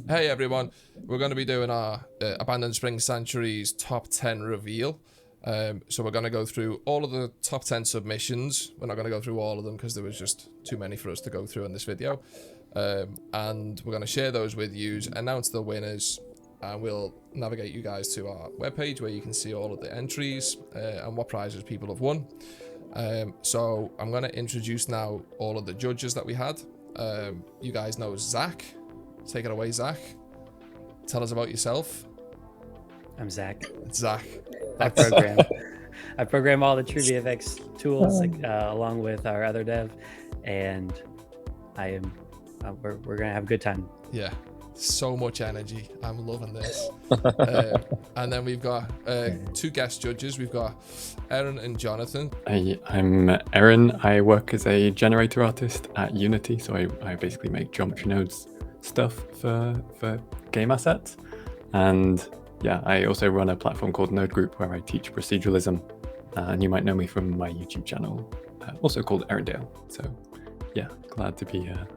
Hey everyone, we're going to be doing our Abandoned Spring Sanctuaries top 10 reveal. So we're going to go through all of the top 10 submissions. We're not going to go through all of them because there was just too many for us to go through in this video. And we're going to share those with you, announce the winners, and we'll navigate you guys to our webpage where you can see all of the entries and what prizes people have won. So I'm going to introduce now all of the judges that we had. You guys know Zach. Take it away, Zach. Tell us about yourself. I'm Zach. It's Zach. I program all the True-vfx tools along with our other dev, and we're gonna have a good time. Yeah, so much energy. I'm loving this. And then we've got two guest judges. We've got Erin and Jonathan. I'm Erin. I work as a generator artist at Unity, so I basically make geometry nodes stuff for game assets. And yeah, I also run a platform called Node Group where I teach proceduralism, and you might know me from my YouTube channel, also called Erindale. So yeah, glad to be here.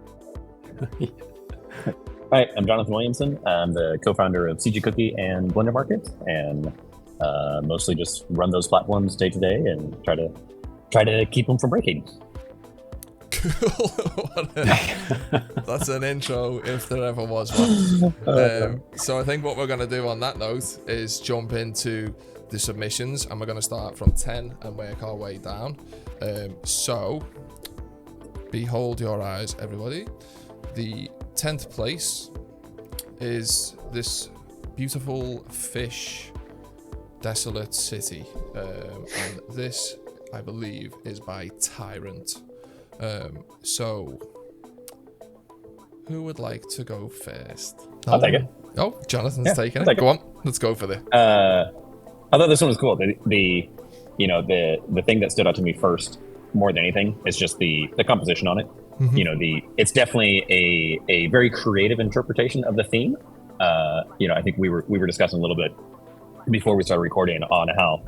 Hi, I'm Jonathan Williamson. I'm the co-founder of CG Cookie and Blender Market, and mostly just run those platforms day to day and try to keep them from breaking. Cool. That's an intro if there ever was one. So I think what we're going to do on that note is jump into the submissions, and we're going to start from 10 and work our way down. So behold your eyes, everybody. The 10th place is this beautiful fish Desolate City, and this I believe is by Tyrant. So who would like to go first? I'll take it. Oh, Jonathan's taking it. Go on, let's go for this. I thought this one was cool. The thing that stood out to me first, more than anything, is just the composition on it. Mm-hmm. It's definitely a very creative interpretation of the theme. I think we were discussing a little bit before we started recording on how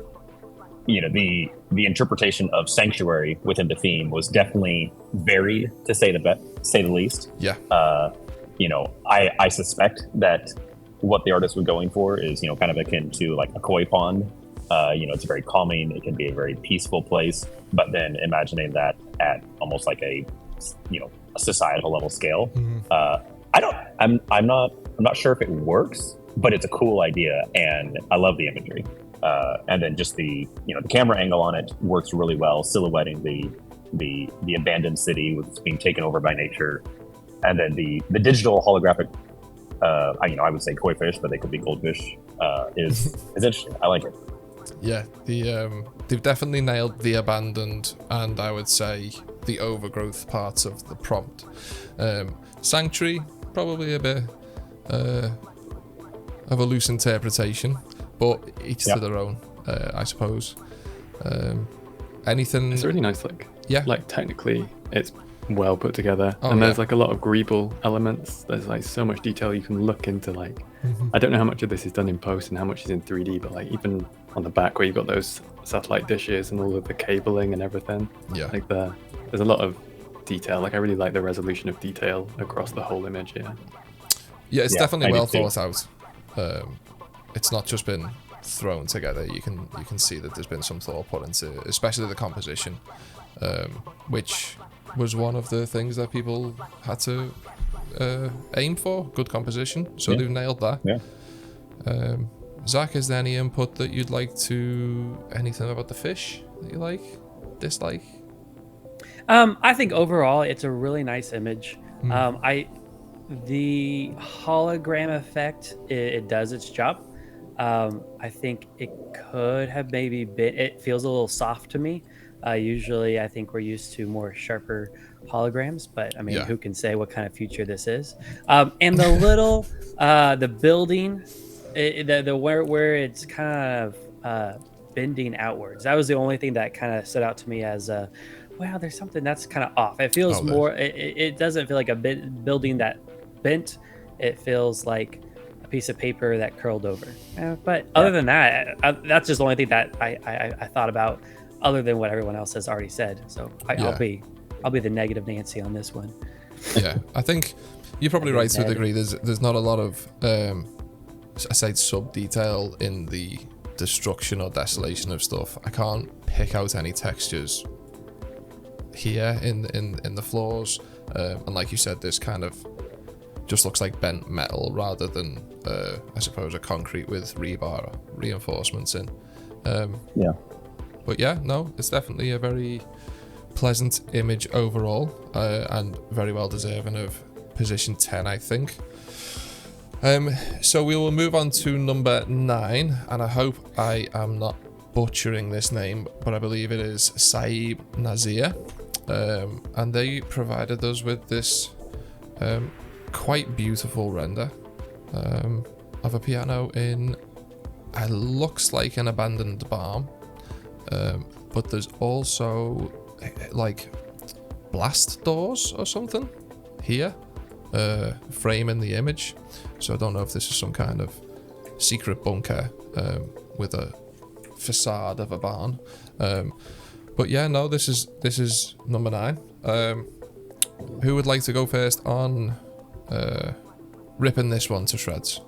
the interpretation of sanctuary within the theme was definitely varied, to say the least. Yeah. I suspect that what the artist was going for is kind of akin to like a koi pond. It's very calming. It can be a very peaceful place. But then imagining that at almost like a societal level scale. Mm-hmm. I'm not sure if it works, but it's a cool idea, and I love the imagery. And then just the camera angle on it works really well, silhouetting the abandoned city with being taken over by nature, and then the digital holographic, I would say koi fish, but they could be goldfish. Is interesting. I like it. Yeah, they've definitely nailed the abandoned and I would say the overgrowth parts of the prompt. Sanctuary, probably a bit of a loose interpretation, but each to their own, I suppose. Anything? It's really nice, technically it's well put together, there's like a lot of greeble elements. There's like so much detail you can look into. Mm-hmm. I don't know how much of this is done in post and how much is in 3D, but like even on the back where you've got those satellite dishes and all of the cabling and everything, there's a lot of detail. I really like the resolution of detail across the whole image here. Yeah, it's definitely well thought out. It's not just been thrown together. You can see that there's been some thought put into, especially the composition, which was one of the things that people had to aim for. Good composition, so they've nailed that. Yeah. Zach, is there any input that you'd like to? Anything about the fish that you like, dislike? I think overall it's a really nice image. The hologram effect, it does its job. I think it could have maybe been, it feels a little soft to me. Usually I think we're used to more sharper holograms, but I mean, who can say what kind of future this is? And the little, the building, where it's kind of bending outwards. That was the only thing that kind of stood out to me as wow, there's something that's kind of off. It feels more, it doesn't feel like a building that bent. It feels like a piece of paper that curled over. But other than that, that's just the only thing that I thought about, other than what everyone else has already said. So I'll be the negative Nancy on this one. Yeah, I think you're probably right to a degree. There's not a lot of I say sub detail in the destruction or desolation of stuff. I can't pick out any textures here in the floors, and like you said, this kind of just looks like bent metal rather than I suppose a concrete with rebar reinforcements in. Yeah. But yeah, no, it's definitely a very pleasant image overall, and very well deserving of position 10, I think. So we will move on to number 9, and I hope I am not butchering this name, but I believe it is Saib Nazir, and they provided us with this quite beautiful render of a piano in, it looks like an abandoned barn, but there's also like blast doors or something here framing the image. So I don't know if this is some kind of secret bunker with a facade of a barn, but yeah, no, this is number 9. Who would like to go first on ripping this one to shreds?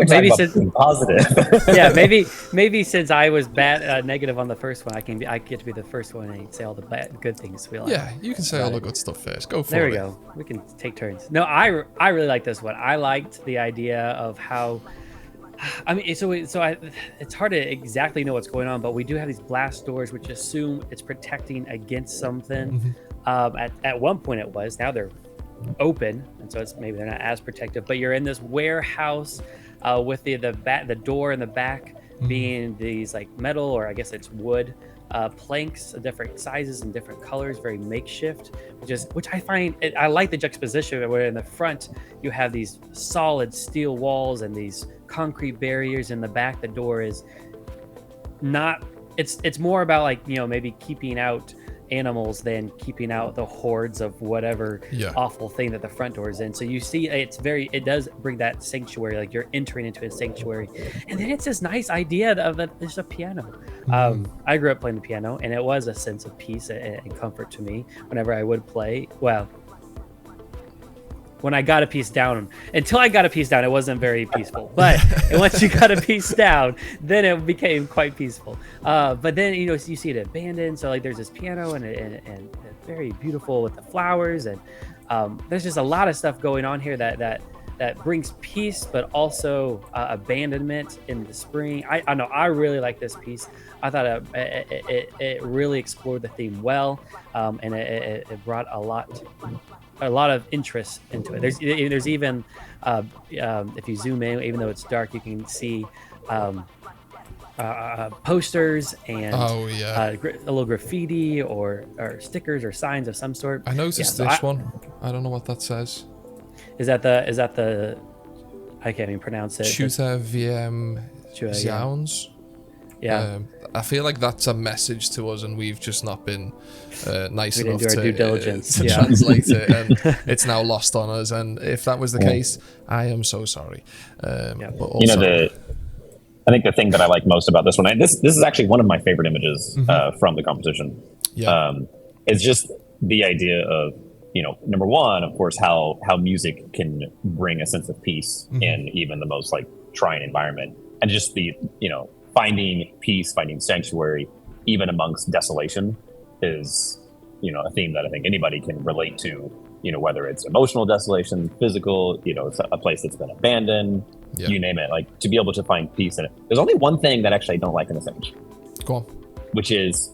Maybe since positive. Yeah, maybe since I was negative on the first one, I get to be the first one and say all the good things we like. Yeah, you can say all the good stuff first. Go for it. There we go. We can take turns. No, I really like this one. I liked the idea of how, I mean, it's hard to exactly know what's going on, but we do have these blast doors, which assume it's protecting against something. At one point it was. Now they're open, and so maybe they're not as protective. But you're in this warehouse with the door in the back being these like metal, or I guess it's wood planks of different sizes and different colors, very makeshift, which I find I like the juxtaposition where in the front you have these solid steel walls and these concrete barriers. In the back, the door is not, it's more about like, you know, maybe keeping out animals than keeping out the hordes of whatever awful thing that the front door is in. So you see it does bring that sanctuary, like you're entering into a sanctuary. And then it's this nice idea of there's a piano. I grew up playing the piano, and it was a sense of peace and comfort to me whenever I would play. Well, when I got a piece down, until I got a piece down, it wasn't very peaceful. But once you got a piece down, then it became quite peaceful. But then, you know, you see it abandoned. So like there's this piano and very beautiful with the flowers. And there's just a lot of stuff going on here that brings peace, but also abandonment in the spring. I know I really like this piece. I thought it really explored the theme well, and it brought a lot of interest into it. There's even if you zoom in, even though it's dark, you can see posters and a little graffiti or stickers or signs of some sort. I noticed this one. I don't know what that says. Is that the I can't even pronounce it. True-vfx. Yeah. I feel like that's a message to us, and we've just not been nice enough to due diligence. To translate it, and it's now lost on us. And if that was the case, I am so sorry. But also, you know, I think the thing that I like most about this one, and this is actually one of my favorite images from the competition. It's just the idea of, you know, number one, of course, how music can bring a sense of peace in even the most like trying environment, and just the, you know, finding peace, finding sanctuary, even amongst desolation, is, you know, a theme that I think anybody can relate to. You know, whether it's emotional desolation, physical, you know, it's a place that's been abandoned, you name it. Like, to be able to find peace in it. There's only one thing that actually I don't like in this image. Go on. Which is,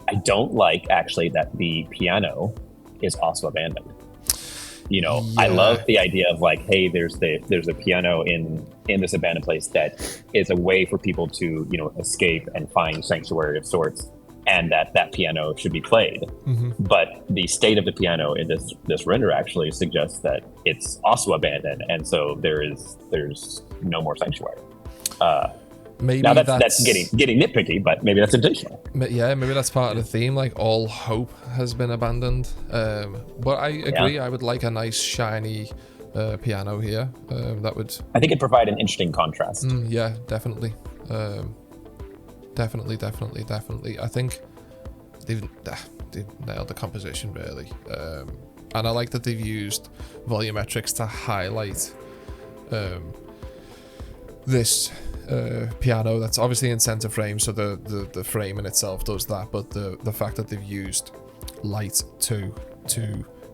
I don't like actually that the piano is also abandoned. You know, I love the idea of like, hey, there's a piano in this abandoned place that is a way for people to, you know, escape and find sanctuary of sorts, and that piano should be played. But the state of the piano in this render actually suggests that it's also abandoned, and so there's no more sanctuary. Maybe now that's getting nitpicky, but maybe that's intentional. Yeah, maybe that's part of the theme. Like, all hope has been abandoned. But I agree. Yeah. I would like a nice shiny piano here. That would. I think it'd provide an interesting contrast. Yeah, definitely. Definitely. I think they've nailed the composition really. And I like that they've used volumetrics to highlight this piano that's obviously in center frame, so the frame in itself does that, but the fact that they've used light to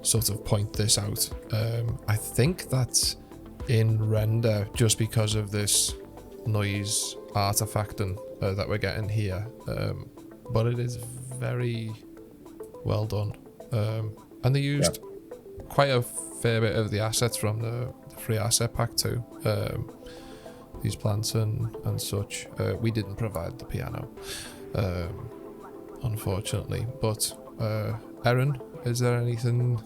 sort of point this out, I think that's in render just because of this noise artifacting that we're getting here, but it is very well done, and they used quite a fair bit of the assets from the free asset pack too, these plants and such. We didn't provide the piano, unfortunately, but Erin, is there anything?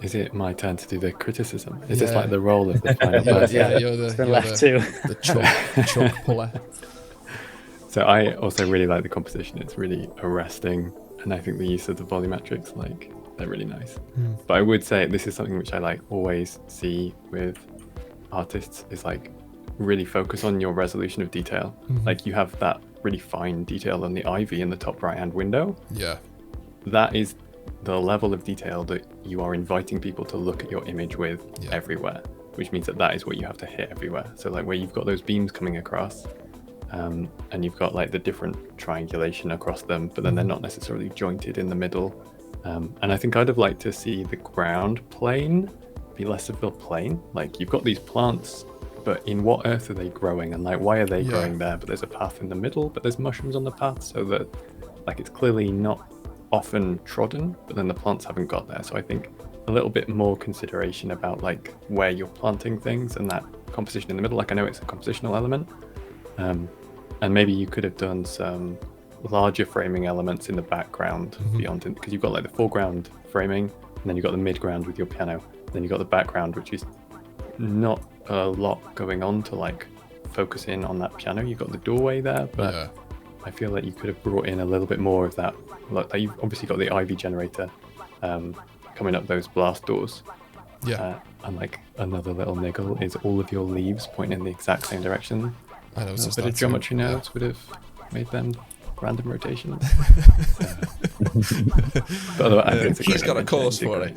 Is it my turn to do the criticism? Is this like the role of the final person? Yeah, you're the chuck puller. So I also really like the composition. It's really arresting, and I think the use of the volumetrics, like, they're really nice. But I would say this is something which I like always see with artists, is like really focus on your resolution of detail. Like, you have that really fine detail on the ivy in the top right hand window. Yeah, that is the level of detail that you are inviting people to look at your image with everywhere, which means that is what you have to hit everywhere. So like where you've got those beams coming across, and you've got like the different triangulation across them, but then they're not necessarily jointed in the middle. And I think I'd have liked to see the ground plane be less of a plane. Like, you've got these plants, but in what earth are they growing, and like why are they growing there? But there's a path in the middle, but there's mushrooms on the path, so that like it's clearly not often trodden, but then the plants haven't got there. So I think a little bit more consideration about like where you're planting things and that composition in the middle. Like, I know it's a compositional element, and maybe you could have done some larger framing elements in the background beyond it, because you've got like the foreground framing, and then you've got the midground with your piano, then you've got the background, which is not a lot going on to like focus in on that piano. You've got the doorway there, but I feel like you could have brought in a little bit more of that. Like, you've obviously got the ivy generator coming up those blast doors. And like another little niggle is all of your leaves pointing in the exact same direction. I know, a bit of geometry nodes would have made them random rotations. But otherwise, I think he's got a course for it.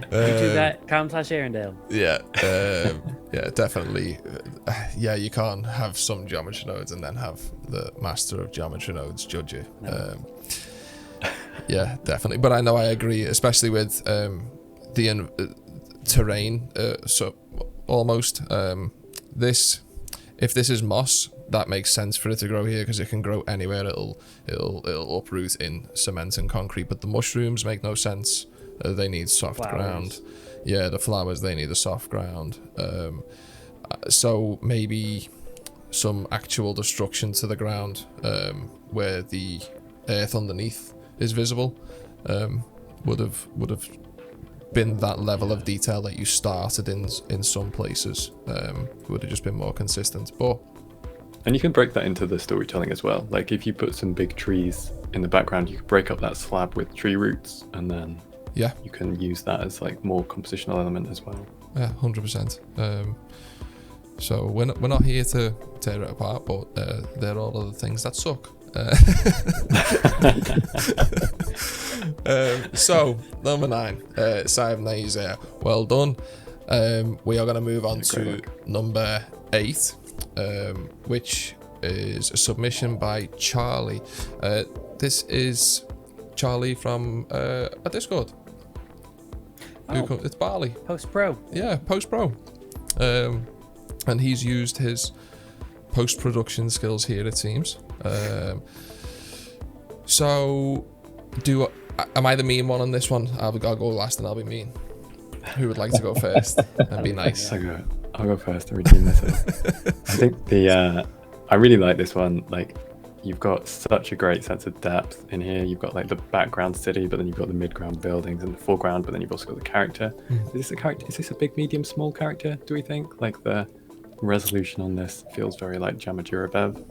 Do that, com/Arendelle. Yeah, definitely. Yeah, you can't have some geometry nodes and then have the master of geometry nodes judge you. Yeah, definitely. But I know I agree, especially with the terrain. So almost this. If this is moss, that makes sense for it to grow here, because it can grow anywhere. It'll uproot in cement and concrete. But the mushrooms make no sense. They need soft ground. Yeah, the flowers, they need a soft ground. So maybe some actual destruction to the ground, where the earth underneath is visible, would have been that level of detail that you started in some places. Would have just been more consistent. And you can break that into the storytelling as well. Like, if you put some big trees in the background, you could break up that slab with tree roots, and then you can use that as like more compositional element as well. 100%. So we're not here to tear it apart, but there are all other things that suck. So number 9, Simon, well done. We are going to move on to number 8, which is a submission by Charlie. This is Charlie from a Discord. It's Barley. Post Pro. Yeah, Post Pro. And he's used his post-production skills here, it seems. So, am I the mean one on this one? I'll go last and I'll be mean. Who would like to go first and be nice? I'll go first and redeem myself. I think I really like this one. Like, you've got such a great sense of depth in here. You've got like the background city, but then you've got the midground buildings and the foreground, but then you've also got the character. Is this a big, medium, small character, do we think? Like, the resolution on this feels very like Jamajurabev.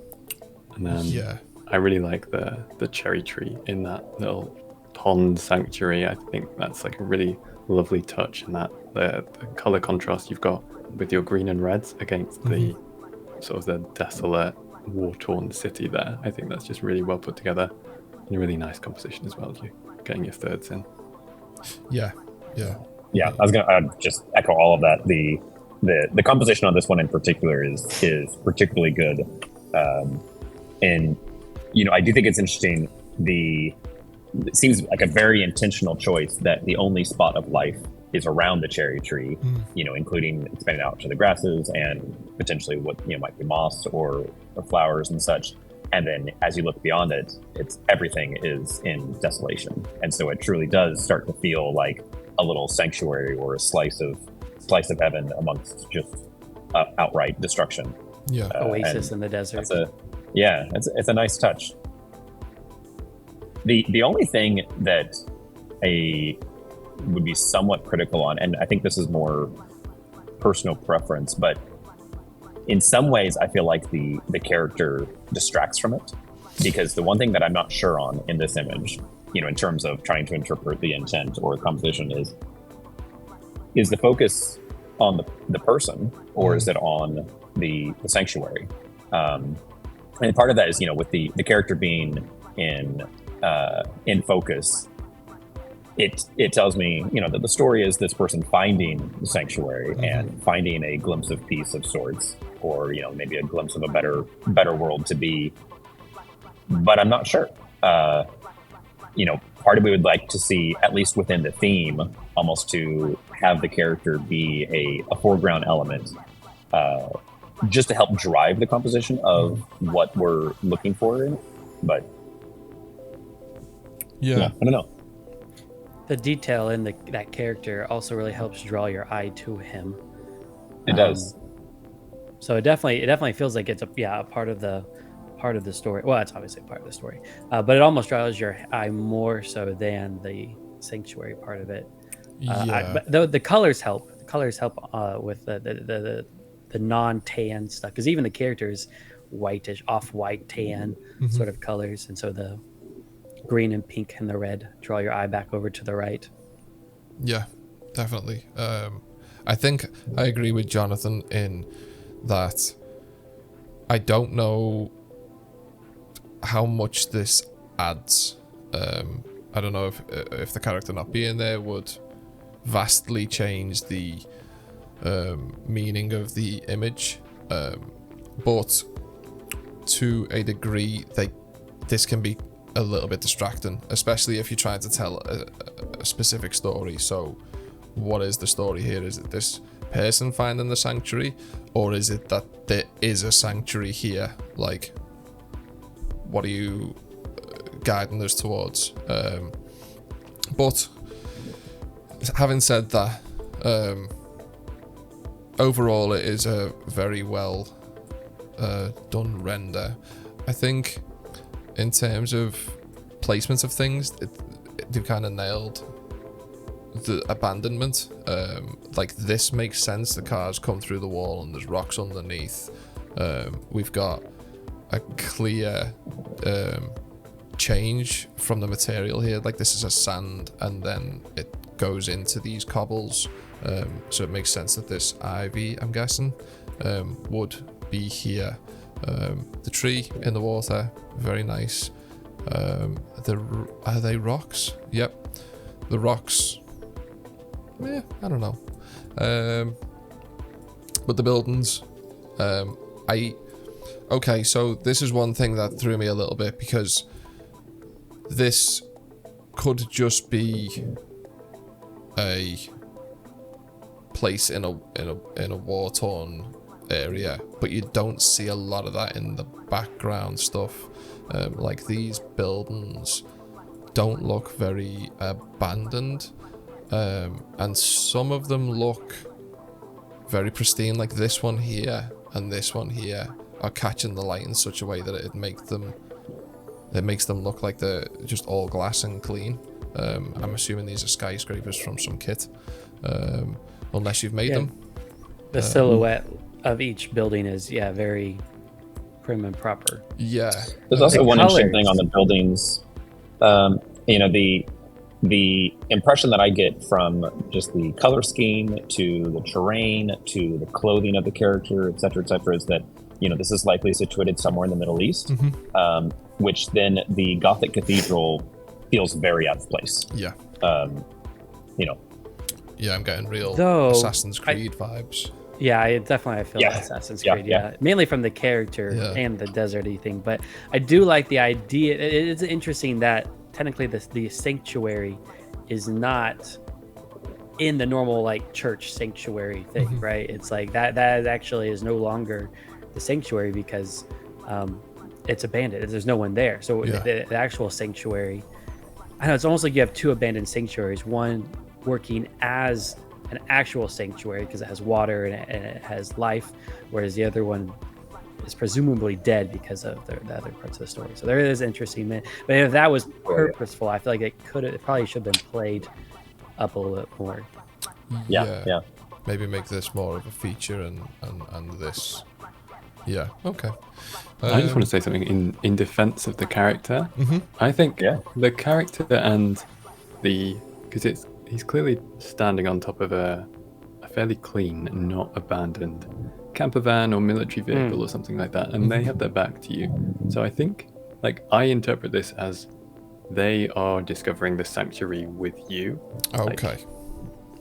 And then I really like the cherry tree in that little pond sanctuary. I think that's like a really lovely touch, and that the color contrast you've got with your green and reds against the sort of the desolate war-torn city there. I think that's just really well put together and a really nice composition as well. You're getting your thirds in. Yeah. I was gonna just echo all of that. The composition on this one in particular is particularly good, and I do think it's interesting. It seems like a very intentional choice that the only spot of life is around the cherry tree, including expanding out to the grasses and potentially what might be moss or flowers and such. And then as you look beyond it, everything is in desolation, and so it truly does start to feel like a little sanctuary or a slice of heaven amongst just outright destruction. Yeah, oasis in the desert. It's a nice touch. The only thing that I would be somewhat critical on, and I think this is more personal preference, but in some ways I feel like the character distracts from it, because the one thing that I'm not sure on in this image, in terms of trying to interpret the intent or composition, is the focus on the person, or is it on the sanctuary? And part of that is, with the character being in focus, it tells me, that the story is this person finding the sanctuary and finding a glimpse of peace of sorts, or maybe a glimpse of a better world to be. But I'm not sure. Part of me would like to see, at least within the theme, almost to have the character be a foreground element, just to help drive the composition of what we're looking for in it. But I don't know. The detail in that character also really helps draw your eye to him. It does. So it definitely feels like it's a part of the story. Well, it's obviously part of the story, but it almost draws your eye more so than the sanctuary part of it. But the colors help. The colors help with the non-tan stuff, because even the characters whitish, off-white tan sort of colors, and so the green and pink and the red draw your eye back over to the right. Yeah, definitely. I think I agree with Jonathan in that I don't know how much this adds. I don't know if the character not being there would vastly change the meaning of the image, but to a degree this can be a little bit distracting, especially if you're trying to tell a specific story. So what is the story here? Is it this person finding the sanctuary, or is it that there is a sanctuary here? Like, what are you guiding us towards? But having said that, overall it is a very well done render. I think in terms of placement of things, they've kind of nailed the abandonment. Like, this makes sense. The cars come through the wall and there's rocks underneath. We've got a clear change from the material here. Like, this is a sand and then it goes into these cobbles. So it makes sense that this ivy, I'm guessing, would be here. The tree in the water, very nice. Are they rocks? Yep. The rocks, I don't know. But the buildings, okay, so this is one thing that threw me a little bit, because this could just be a place in a war-torn area, but you don't see a lot of that in the background stuff. Like, these buildings don't look very abandoned, and some of them look very pristine. Like, this one here and this one here are catching the light in such a way that it makes them look like they're just all glass and clean. I'm assuming these are skyscrapers from some kit, unless you've made them. The silhouette of each building is very prim and proper. Yeah. There's also one interesting thing on the buildings. The impression that I get from just the color scheme to the terrain to the clothing of the character, et cetera, is that this is likely situated somewhere in the Middle East, which then the Gothic cathedral feels very out of place. Yeah. Yeah, I'm getting real Assassin's Creed vibes. Yeah, I feel like Assassin's Creed. Yeah, mainly from the character and the deserty thing. But I do like the idea. It's interesting that technically the sanctuary is not in the normal like church sanctuary thing, right? It's like that actually is no longer the sanctuary because it's abandoned. There's no one there. So the actual sanctuary, I know it's almost like you have two abandoned sanctuaries. One working as an actual sanctuary because it has water and it has life, whereas the other one is presumably dead because of the other parts of the story. So there is interesting, but if that was purposeful, I feel like it probably should have been played up a little bit more. Yeah. Maybe make this more of a feature and this. Yeah. Okay. I just want to say something in defense of the character. I think the character and because he's clearly standing on top of a fairly clean, not abandoned camper van or military vehicle or something like that, and they have their back to you. So I think, like, I interpret this as they are discovering the sanctuary with you. Okay. Like,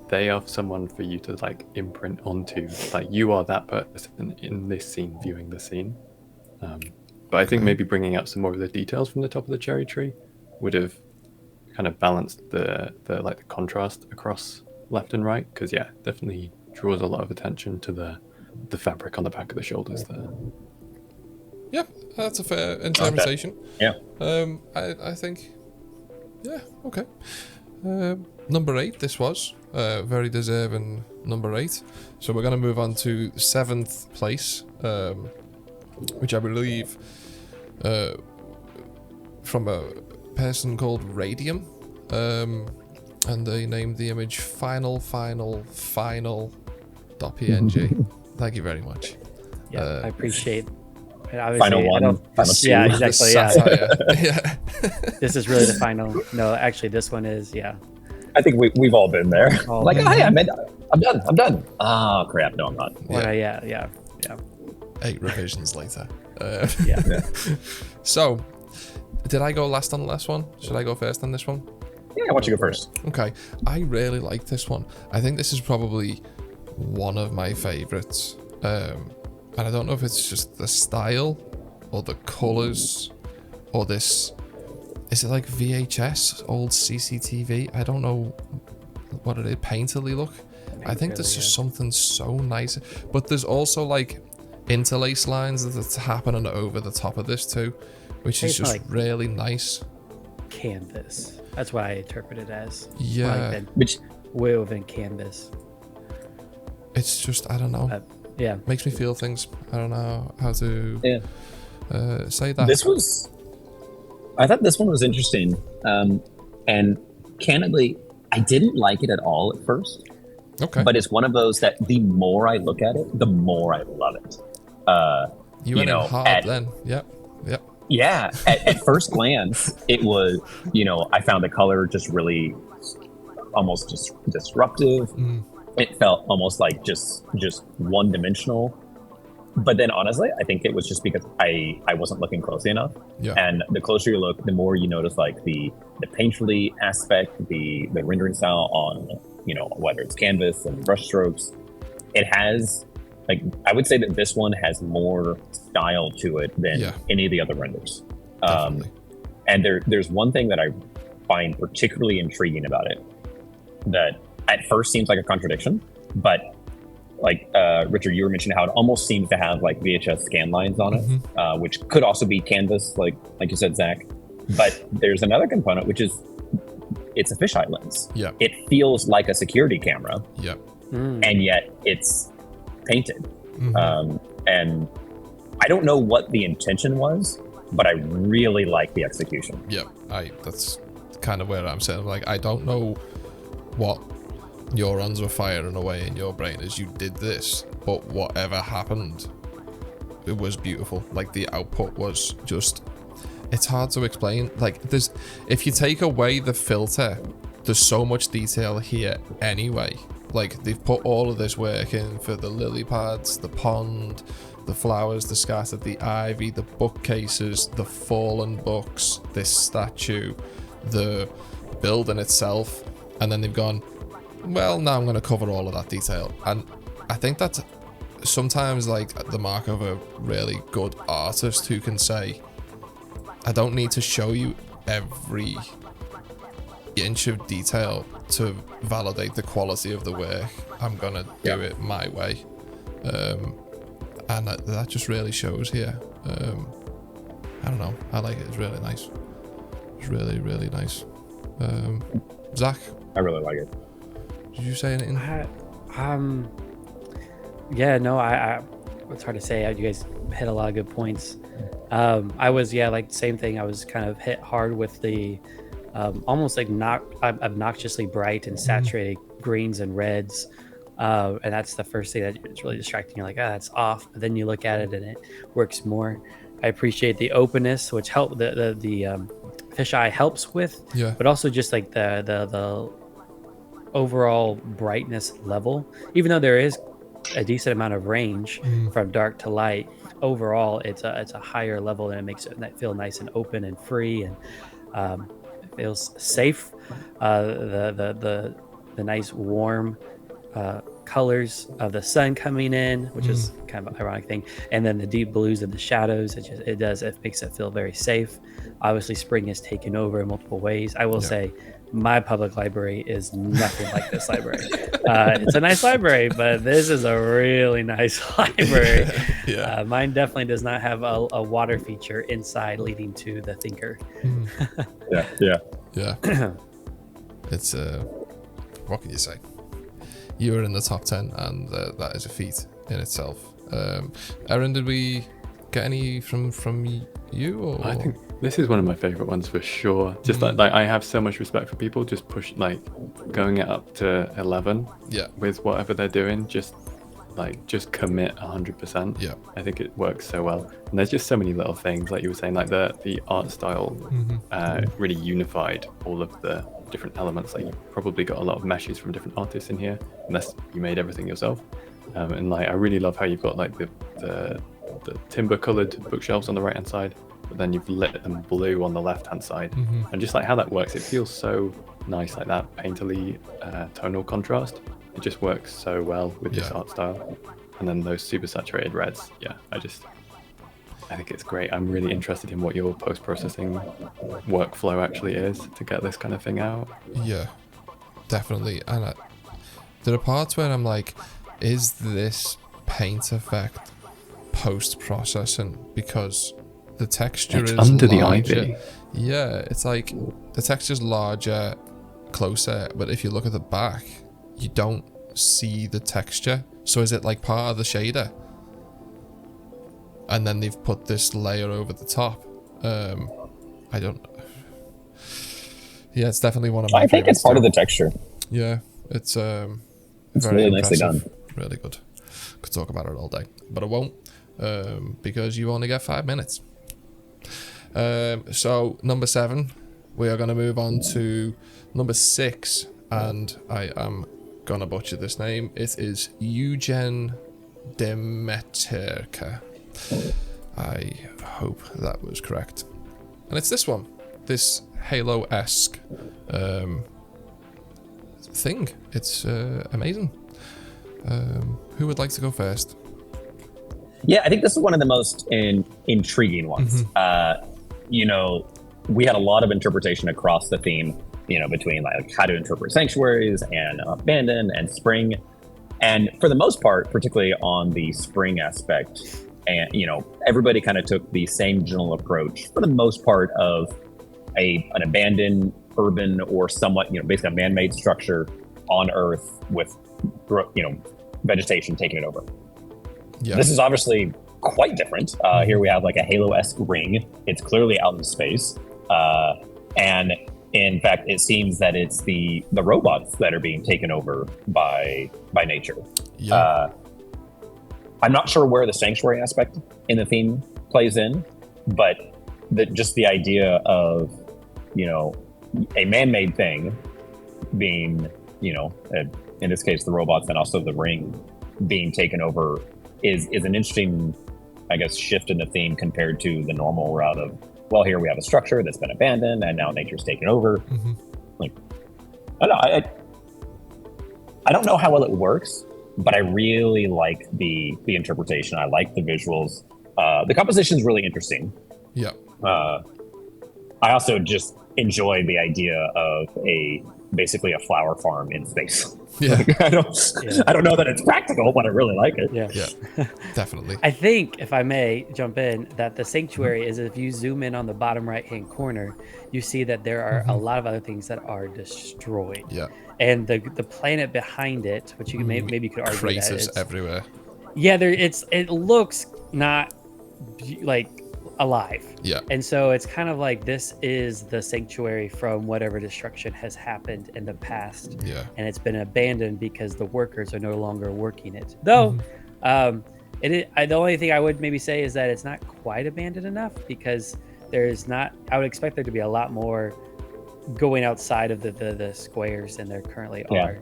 they are someone for you to like imprint onto. Like, you are that person in this scene viewing the scene. But I think maybe bringing out some more of the details from the top of the cherry tree would have kind of balanced the contrast across left and right, because definitely draws a lot of attention to the fabric on the back of the shoulders there. Yeah, that's a fair interpretation. Okay. Yeah. I think. Yeah. Okay. Number 8. This was very deserving number 8. So we're going to move on to 7th place, which I believe from a person called Radium, and they named the image final.png. Thank you very much. Yeah, I appreciate it. Final one. Final two. Yeah, exactly. Yeah. This is really the final. No, actually, this one is. Yeah. I think we've all been there. Hey, I'm done. Oh crap! No, I'm not. Yeah. 8 revisions later. Yeah. So, did I go last on the last one? Should I go first on this one? Yeah, why don't you go first? Okay, I really like this one. I think this is probably one of my favorites. And I don't know if it's just the style or the colors or this. Is it like VHS, old CCTV? I don't know what it is. Painterly look. I think there's just something so nice. But there's also like interlace lines that's happening over the top of this too, which is just like really nice. Canvas. That's what I interpret it as. Yeah. Which woven canvas. It's just, I don't know. Makes me feel things. I don't know how to say that. I thought this one was interesting. And candidly, I didn't like it at all at first. Okay. But it's one of those that the more I look at it, the more I love it. You went in hard then. Yep. Yeah. At first glance, it was, I found the color just really almost just disruptive. It felt almost like just one-dimensional. But then honestly, I think it was just because I wasn't looking closely enough. Yeah. And the closer you look, the more you notice like the painterly aspect, the rendering style on, whether it's canvas and brush strokes. It has, like, I would say that this one has more style to it than any of the other renders. And there's one thing that I find particularly intriguing about it that at first seems like a contradiction, but like Richard, you were mentioning how it almost seems to have like VHS scan lines on it, which could also be canvas, like you said, Zach. But there's another component, which is it's a fisheye lens. Yeah. It feels like a security camera. Yeah. And yet it's painted. And I don't know what the intention was, but I really like the execution. Yeah. That's kind of where I'm saying. Like, I don't know what neurons were firing away in your brain as you did this, but whatever happened, it was beautiful. Like, the output was just, it's hard to explain. Like, if you take away the filter, there's so much detail here anyway. Like, they've put all of this work in for the lily pads, the pond, the flowers, the scattered, the ivy, the bookcases, the fallen books, this statue, the building itself, and then they've gone, well, now I'm going to cover all of that detail. And I think that's sometimes like the mark of a really good artist who can say, I don't need to show you every inch of detail to validate the quality of the work. I'm gonna do it my way, and that just really shows here. I don't know, I like it. It's really nice. It's really, really nice. Zach, I really like it. did you say anything? Yeah, no, I it's hard to say. You guys hit a lot of good points. I was, like same thing. I was kind of hit hard with the almost like obnoxiously bright and saturated greens and reds. And that's the first thing that's really distracting. You're like, that's off. But then you look at it and it works more. I appreciate the openness, which help the fisheye helps with, but also just like the overall brightness level. Even though there is a decent amount of range from dark to light, overall it's a higher level, and it makes it feel nice and open and free, and it feels safe. The nice warm colors of the sun coming in, which is kind of an ironic thing, and then the deep blues of the shadows, it makes it feel very safe. Obviously spring has taken over in multiple ways. I will say my public library is nothing like this library. It's a nice library, but this is a really nice library. Mine definitely does not have a water feature inside leading to the thinker. It's what can you say? You were in the top 10, and that is a feat in itself. Erin, did we get any from you? Or? I think this is one of my favorite ones for sure. Just like I have so much respect for people just going it up to 11 with whatever they're doing. Just commit 100%. I think it works so well, and there's just so many little things, like you were saying, like the art style really unified all of the different elements. Like you probably got a lot of meshes from different artists in here, unless you made everything yourself. And like I really love how you've got like the timber colored bookshelves on the right hand side, but then you've lit them blue on the left hand side, and just like how that works, it feels so nice, like that painterly tonal contrast. It just works so well with this art style. And then those super saturated reds, I think it's great. I'm really interested in what your post-processing workflow actually is to get this kind of thing out. Yeah, definitely. And there are parts where I'm like, is this paint effect post-processing? Because the texture is under larger. The ivy. Yeah, it's like the texture's larger, closer, but if you look at the back, you don't see the texture. So is it like part of the shader? And then they've put this layer over the top. I don't know. Yeah, it's definitely one of my favorites. I think it's part of the texture. Yeah, it's very really nicely done. Really good. Could talk about it all day, but I won't, because you only get 5 minutes. So number 7, we are going to move on to number 6, and I am going to butcher this name. It is Eugen Demeterka. I hope that was correct. And it's this one, this Halo-esque thing. It's amazing. Who would like to go first? Yeah, I think this is one of the most intriguing ones. We had a lot of interpretation across the theme, between like how to interpret sanctuaries and abandon and spring. And for the most part, particularly on the spring aspect, and everybody kind of took the same general approach for the most part of an abandoned urban or somewhat, basically a man-made structure on Earth with, vegetation taking it over. Yeah. This is obviously quite different. Here we have like a Halo-esque ring. It's clearly out in space, and in fact, it seems that it's the robots that are being taken over by nature. Yeah. I'm not sure where the sanctuary aspect in the theme plays in, but just the idea of, a man-made thing being, in this case, the robots and also the ring being taken over is an interesting I guess, shift in the theme compared to the normal route of, well, here we have a structure that's been abandoned and now nature's taken over. Like, I don't know. I don't know how well it works, but I really like the interpretation. I like the visuals. The composition is really interesting. Yeah. I also just enjoy the idea of basically a flower farm in space. Yeah. Like, I don't know that it's practical, but I really like it. Yeah. Definitely. I think, if I may jump in, that the sanctuary is, if you zoom in on the bottom right-hand corner, you see that there are a lot of other things that are destroyed. Yeah. And the planet behind it, which you can maybe you could argue Craters that everywhere. Yeah, it looks not like alive. Yeah. And so it's kind of like this is the sanctuary from whatever destruction has happened in the past. Yeah. And it's been abandoned because the workers are no longer working it. Though, the only thing I would maybe say is that it's not quite abandoned enough, because there's not. I would expect there to be a lot more going outside of the squares than there currently are.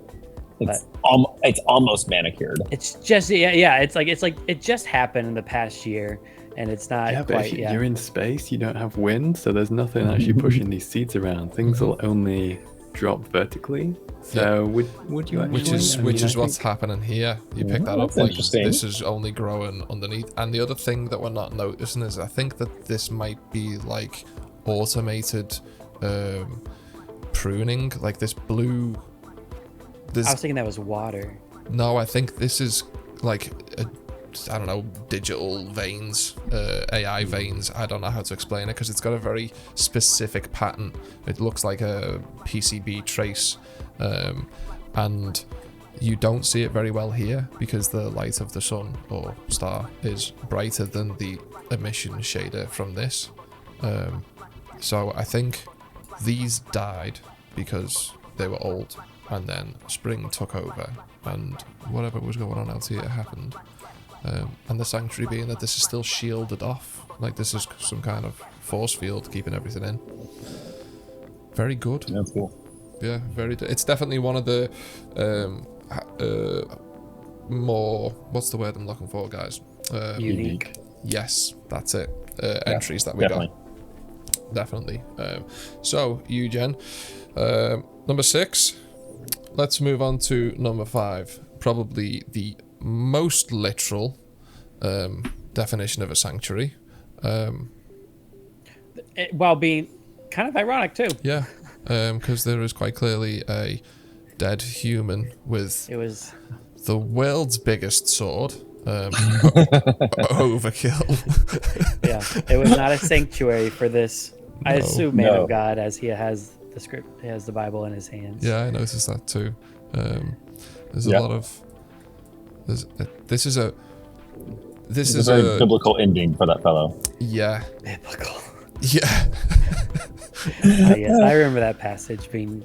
It's almost manicured. It's just It's like it just happened in the past year. And it's not but quite, if you're in space, you don't have wind, so there's nothing actually pushing these seeds around. Things will only drop vertically. So would you actually? Which is what's happening here. You pick that up. Like, interesting. this is only growing underneath. And the other thing that we're not noticing is, I think that this might be like automated pruning. Like this blue. I was thinking that was water. No, I think this is like I don't know, digital veins, AI veins. I don't know how to explain it, because it's got a very specific pattern. It looks like a PCB trace, and you don't see it very well here because the light of the sun or star is brighter than the emission shader from this. So I think these died because they were old, and then spring took over, and whatever was going on out here happened. And the sanctuary being that this is still shielded off, like this is some kind of force field keeping everything in. Very good. That's cool. Yeah, very. It's definitely one of the more, what's the word I'm looking for, guys? Unique. Yes, that's it. Entries that we got. Definitely. So, Eugen, number 6. Let's move on to number 5. Probably the most literal definition of a sanctuary, while being kind of ironic too. Yeah, because there is quite clearly a dead human with the world's biggest sword. Overkill. Yeah, it was not a sanctuary for this. I assume man of God, as he has the script, he has the Bible in his hands. Yeah, I noticed that too. There's a lot of. This is a very biblical ending for that fellow. Yeah. Biblical. Yeah. Yes, I remember that passage being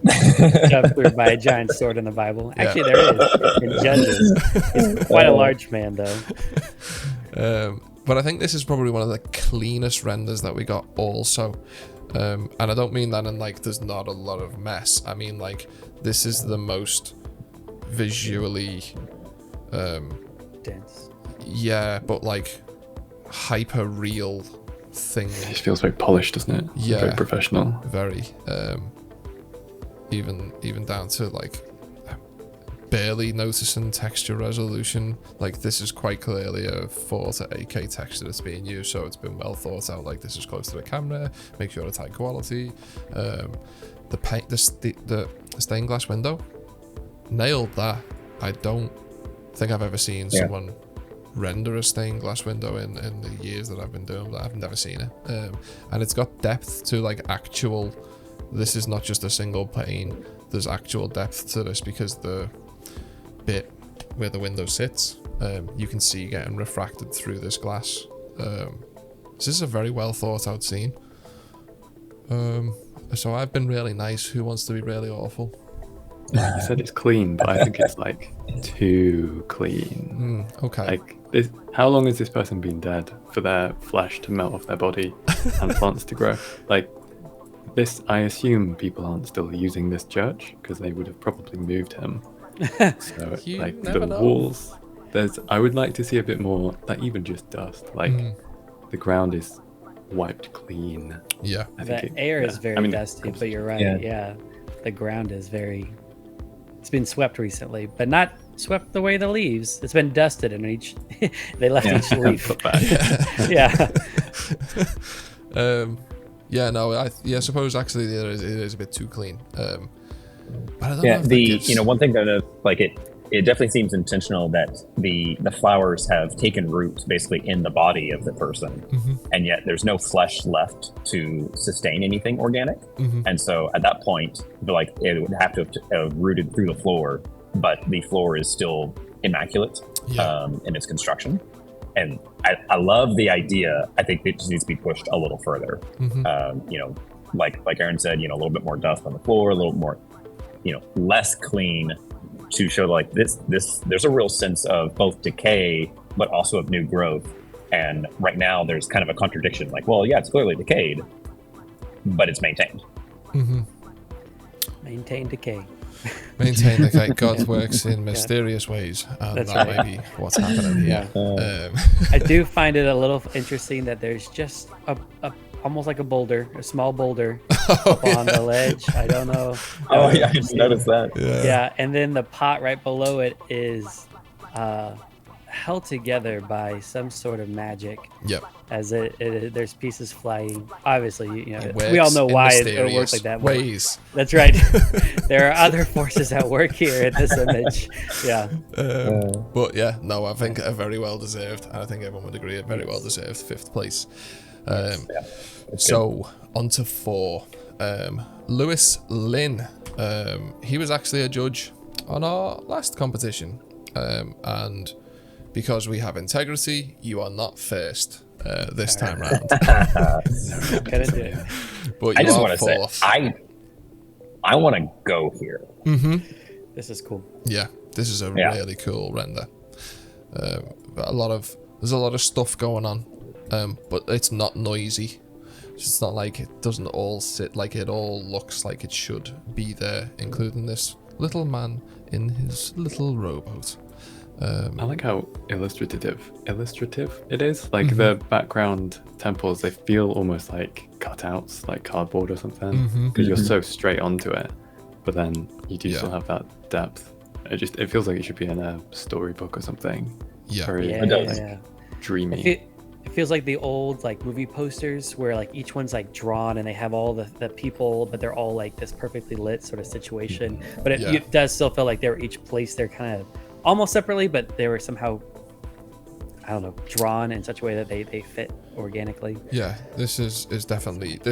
shoved through by a giant sword in the Bible. Actually, there is in Judges. He's quite a large man, though. But I think this is probably one of the cleanest renders that we got also. And I don't mean that in like there's not a lot of mess. I mean like this is the most visually dense. Yeah, but like hyper real thing. It feels very polished, doesn't it? Yeah, very professional. Very. Even down to like barely noticing texture resolution. Like this is quite clearly a 4 to 8K texture that's being used, so it's been well thought out. Like this is close to the camera, make sure it's high quality. The paint, the stained glass window, nailed that. I don't think I've ever seen someone render a stained glass window in the years that I've been doing that. I've never seen it. And it's got depth to like actual. This is not just a single pane. There's actual depth to this because the bit where the window sits, you can see getting refracted through this glass. This is a very well thought out scene. So I've been really nice. Who wants to be really awful? You said it's clean, but I think it's like too clean. Okay. Like, how long has this person been dead for their flesh to melt off their body and plants to grow? Like this, I assume people aren't still using this church because they would have probably moved him. So like the walls, I would like to see a bit more, like even just dust. Like the ground is wiped clean. Yeah. The air is very dusty, but you're right. Yeah. The ground is it's been swept recently, but not swept the way the leaves. It's been dusted in each, they left each leaf. Yeah. I suppose actually it is a bit too clean. But I don't know if one thing that it definitely seems intentional that the flowers have taken root basically in the body of the person, and yet there's no flesh left to sustain anything organic. And so at that point, it would have to have rooted through the floor, but the floor is still immaculate in its construction. And I love the idea. I think it just needs to be pushed a little further. Like Erin said, a little bit more dust on the floor, a little more, less clean, to show this there's a real sense of both decay but also of new growth. And right now there's kind of a contradiction, it's clearly decayed, but it's maintained. Maintain decay. Maintain decay. God works in mysterious ways, and that may be what's happening here. I do find it a little interesting that there's just a almost like a small boulder on the ledge. I don't know. I didn't notice that. Yeah, and then the pot right below it is held together by some sort of magic. Yep. As there's pieces flying. Obviously, we all know why it works like that. Ways. That's right. There are other forces at work here in this image. Yeah. But I think a very well deserved, and I think everyone would agree, a very well deserved 5th place. So on to 4. Lewis Lynn. He was actually a judge on our last competition, and because we have integrity, you are not first this time round. But I just want to say, I want to go here. This is cool. Yeah, this is a really cool render. There's a lot of stuff going on, but it's not noisy. It's not like it doesn't all sit like it all looks like it should be there, including this little man in his little rowboat. I like how illustrative it is. Like the background temples, they feel almost like cutouts, like cardboard or something, because you're so straight onto it. But then you do still have that depth. It feels like it should be in a storybook or something. Yeah, very dreamy. It feels like the old movie posters where each one's drawn and they have all the people, but they're all this perfectly lit sort of situation. But it does still feel like they were each placed there kind of almost separately, but they were somehow, I don't know, drawn in such a way that they fit organically. Yeah, this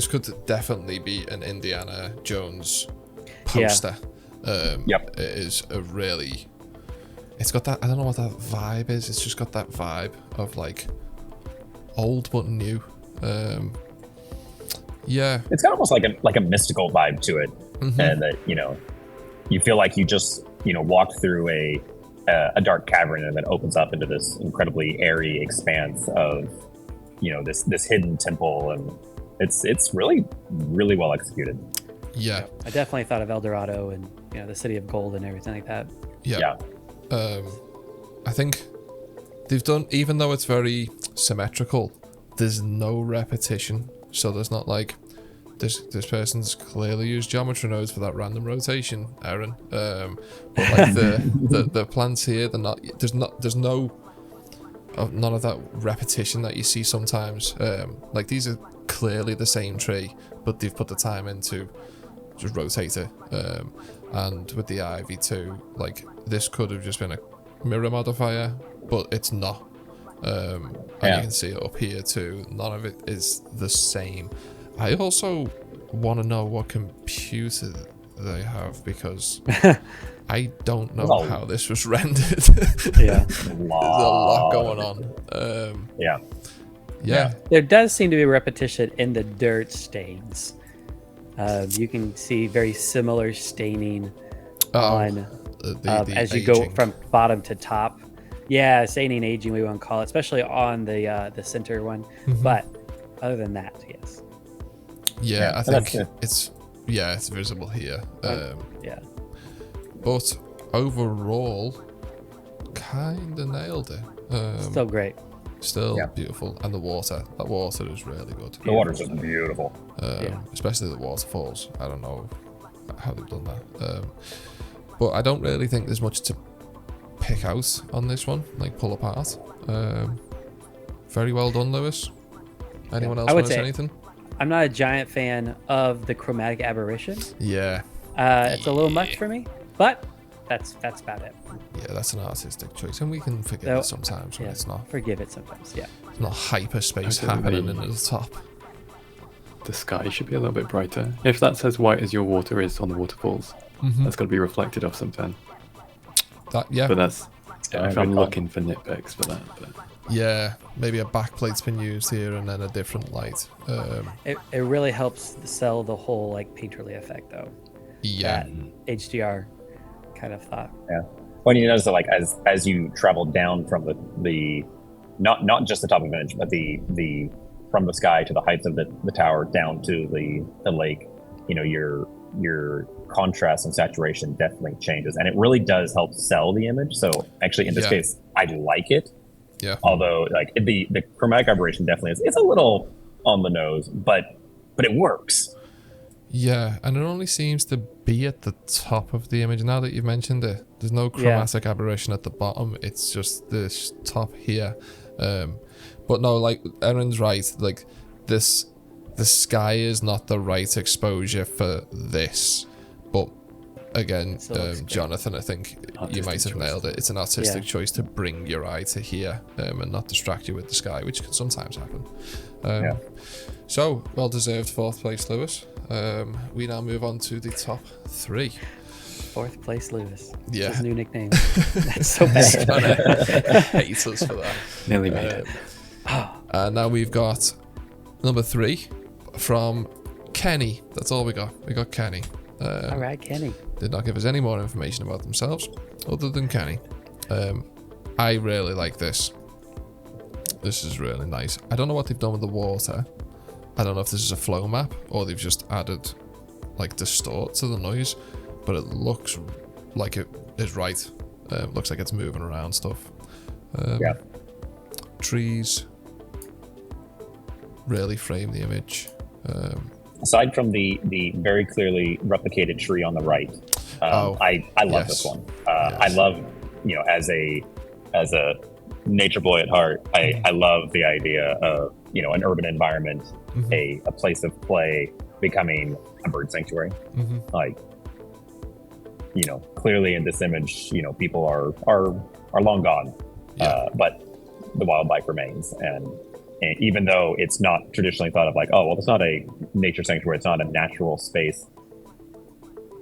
could definitely be an Indiana Jones poster. It is it's got that, I don't know what that vibe is. It's just got that vibe of old but new. It's got almost like a mystical vibe to it, and that you feel like you just walked through a dark cavern and then opens up into this incredibly airy expanse of this hidden temple, and it's really really well executed. Yeah, I definitely thought of El Dorado and the City of Gold and everything like that. I think they've done, even though it's very symmetrical, there's no repetition, so there's not this person's clearly used geometry nodes for that random rotation, Erin. But the plants here, none of that repetition that you see sometimes. These are clearly the same tree, but they've put the time into just rotate it. And with the ivy too, this could have just been a mirror modifier, but it's not. And you can see it up here too. None of it is the same. I also want to know what computer they have, because I don't know how this was rendered. There's a lot going on. There does seem to be a repetition in the dirt stains. You can see very similar staining on as you go from bottom to top. Yeah, staining, aging, we won't call it, especially on the center one. But other than that, yes. Yeah, I think it's visible here. But overall, kind of nailed it. Still great. Still beautiful. And the water. That water is really good. The water's just beautiful. Especially the waterfalls. I don't know how they've done that. But I don't really think there's much to pick out on this one, like pull apart. Very well done, Lewis. Anyone else want to say anything? I'm not a giant fan of the chromatic aberration. Yeah. It's a little much for me, but that's about it. Yeah, that's an artistic choice, and we can forgive it sometimes when it's not. Forgive it sometimes, yeah. It's not hyperspace happening in the top. The sky should be a little bit brighter. If that's as white as your water is on the waterfalls, that's got to be reflected off sometime. But that's if I'm looking for nitpicks for that. But. Yeah, maybe a backplate's been used here and then a different light. It really helps sell the whole like painterly effect though. Yeah. That HDR kind of thought. Yeah. When you notice that, like as you travel down from the not just the top of the image, but the from the sky to the heights of the tower down to the lake, you know, your contrast and saturation definitely changes, and it really does help sell the image. So actually, in this case, I like it. Yeah. Although, like the chromatic aberration definitely is, it's a little on the nose, but it works. Yeah, and it only seems to be at the top of the image. Now that you've mentioned it, there's no chromatic aberration at the bottom. It's just this top here. But no, like Erin's right. Like the sky is not the right exposure for this. But again, Jonathan, I think you might have nailed it. It's an artistic choice to bring your eye to here and not distract you with the sky, which can sometimes happen. So, well-deserved 4th place, Lewis. We now move on to the top 3. 4th place, Lewis. Yeah. That's his new nickname. That's so bad. Hate us for that. Nearly made it. And now we've got number 3 from Kenny. That's all we got. We got Kenny. All right, Kenny. Did not give us any more information about themselves other than Kenny. I really like this. This is really nice. I don't know what they've done with the water. I don't know if this is a flow map or they've just added like distort to the noise, but it looks like it is right. Looks like it's moving around stuff. Trees really frame the image. Aside from the very clearly replicated tree on the right, I love this one. I love, you know, as a nature boy at heart, I love the idea of, you know, an urban environment, a place of play becoming a bird sanctuary. Like, you know, clearly in this image, you know, people are long gone, but the wildlife remains. And even though it's not traditionally thought of like, oh, well, it's not a nature sanctuary, it's not a natural space,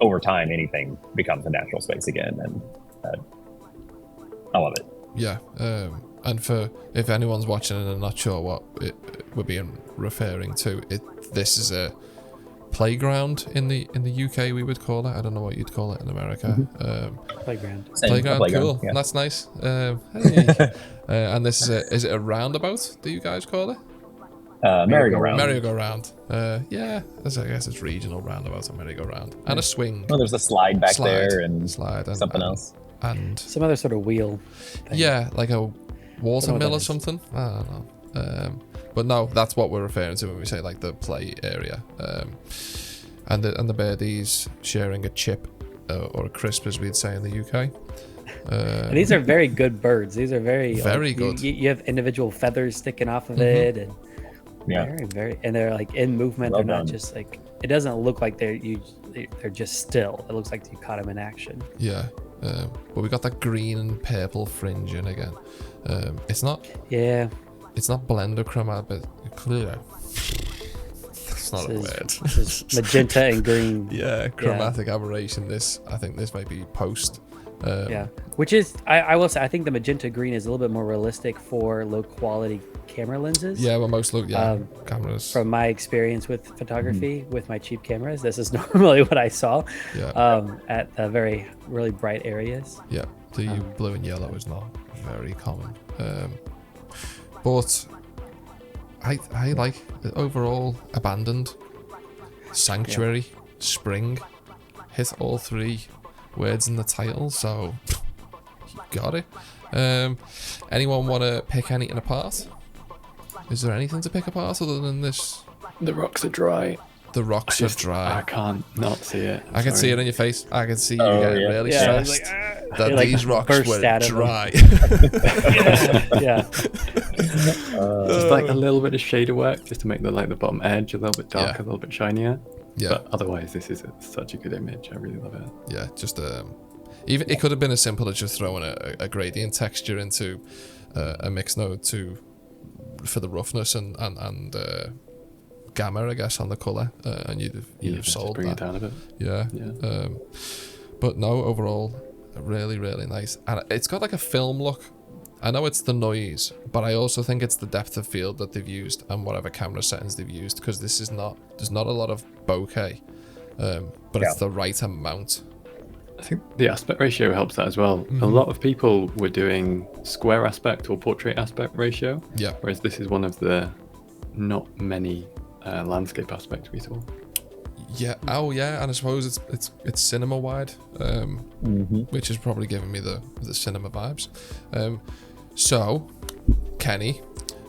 over time, anything becomes a natural space again. And I love it. Yeah. And for if anyone's watching and not sure what it we're being referring to, this is a playground in the UK, we would call it. I don't know what you'd call it in America. Playground. Playground, cool. Yeah. That's nice. Hey. And this is it a roundabout that you guys call it? Merry-go-round. Merry-go-round. Yeah, I guess it's regional roundabouts and merry-go-round. And a swing. Well, there's a slide back there and something else. And some other sort of wheel thing. Yeah, like a watermill or something. I don't know. But no, that's what we're referring to when we say like the play area. And the birdies sharing a chip or a crisp, as we'd say in the UK. And these are very good birds. These are very good. You have individual feathers sticking off of it, and very, and they're like in movement. They're not just like, it doesn't look like they're just still. It looks like you caught them in action. Yeah. But we got that green and purple fringe in again. It's not. Yeah. It's not blender chroma, but clear. That's not a word. This is magenta and green. Yeah, chromatic aberration. I think this might be post. Which is, I will say, I think the magenta green is a little bit more realistic for low quality camera lenses. Yeah, well, most cameras. From my experience with photography with my cheap cameras, this is normally what I saw. At the really bright areas. Yeah, the blue and yellow is not very common. But I like the overall Abandoned, Sanctuary, Spring, hit all 3 words in the title, so you got it. Anyone want to pick anything apart? Is there anything to pick apart other than this? The rocks are dry. The rocks are dry. I can't not see it. I can see it on your face. I can see you Oh, getting yeah. really Yeah, stressed it's that like these rocks burst were out of them. dry. Yeah. Just like a little bit of shader work, just to make the bottom edge a little bit darker, Yeah. a little bit shinier. Yeah. But otherwise, this is such a good image. I really love it. Yeah, just even it could have been as simple as just throwing a gradient texture into a mix node for the roughness and gamma, I guess, on the color, and you'd have just sold bring that. it down a bit. Yeah. But no, overall, really, really nice, and it's got like a film look. I know it's the noise, but I also think it's the depth of field that they've used and whatever camera settings they've used, because there's not a lot of bokeh, but it's the right amount. I think the aspect ratio helps that as well. A lot of people were doing square aspect or portrait aspect ratio, whereas this is one of the not many landscape aspects we saw. Yeah. Oh, yeah. And I suppose it's cinema wide, which is probably giving me the cinema vibes. So, Kenny,